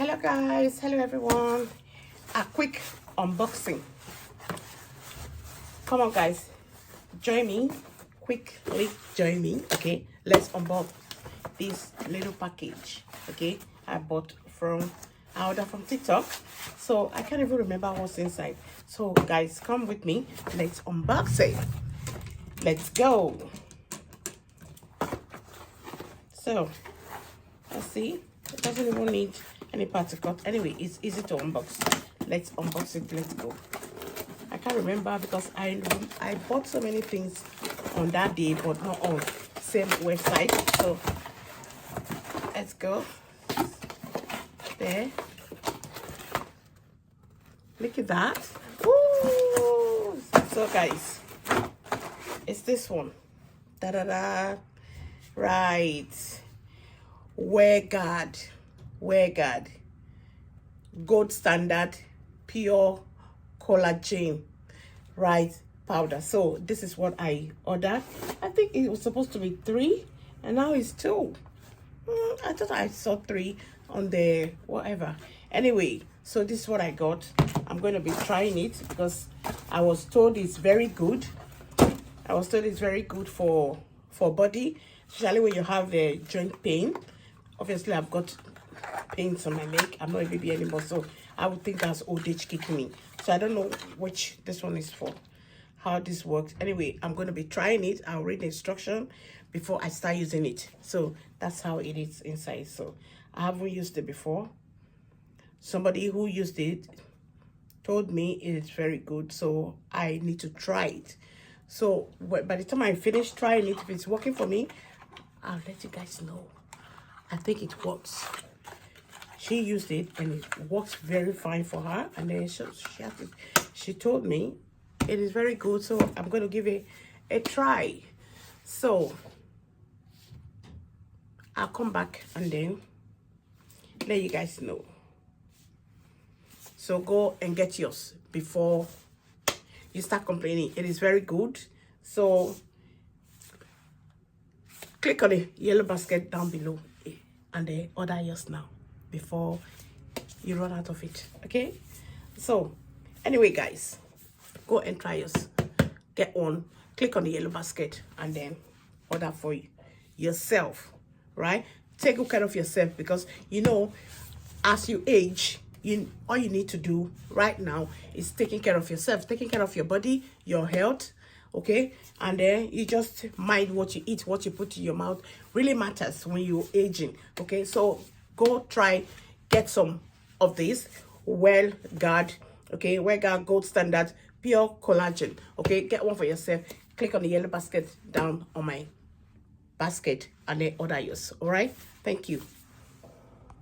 Hello guys, hello everyone. A quick unboxing. Come on guys, join me, quickly join me. Okay, let's unbox this little package. Okay, I ordered from TikTok, so I can't even remember what's inside. So guys, come with me, let's unbox it. Let's go. So let's see, it doesn't even need any particle. Anyway, it's easy to unbox. Let's unbox it. Let's go. I can't remember because I bought so many things on that day, but not on same website. So let's go. There, look at that. Ooh. So guys, it's this one. Da da da. Right, WearGuard gold standard pure collagen right powder. So this is what I ordered. I think it was supposed to be 3 and now it's 2. I thought I saw 3 on the whatever. Anyway, so this is what I got. I'm going to be trying it because I was told it's very good. I was told it's very good for body, especially when you have the joint pain. Obviously, I've got pains on my leg. I'm not a baby anymore, so I would think that's old age kicking me. So I don't know which this one is for, how this works. Anyway, I'm going to be trying it. I'll read the instruction before I start using it. So that's how it is inside. So I haven't used it before. Somebody who used it told me it is very good, so I need to try it. So by the time I finish trying it, if it's working for me, I'll let you guys know. I think it works. She used it and it works very fine for her. And then she told me it is very good. So I'm going to give it a try. So I'll come back and then let you guys know. So go and get yours before you start complaining. It is very good. So click on the yellow basket down below and then order yours now before you run out of it. Okay, so anyway guys, go and try yours. Get one, click on the yellow basket and then order for yourself. Right, take good care of yourself, because you know, as you age, all you need to do right now is taking care of yourself, taking care of your body, your health. Okay, and then you just mind what you eat, what you put in your mouth really matters when you're aging. Okay, so go try, get some of this WearGuard. Okay, WearGuard gold standard pure collagen. Okay, get one for yourself. Click on the yellow basket down on my basket and then order yours. All right, thank you.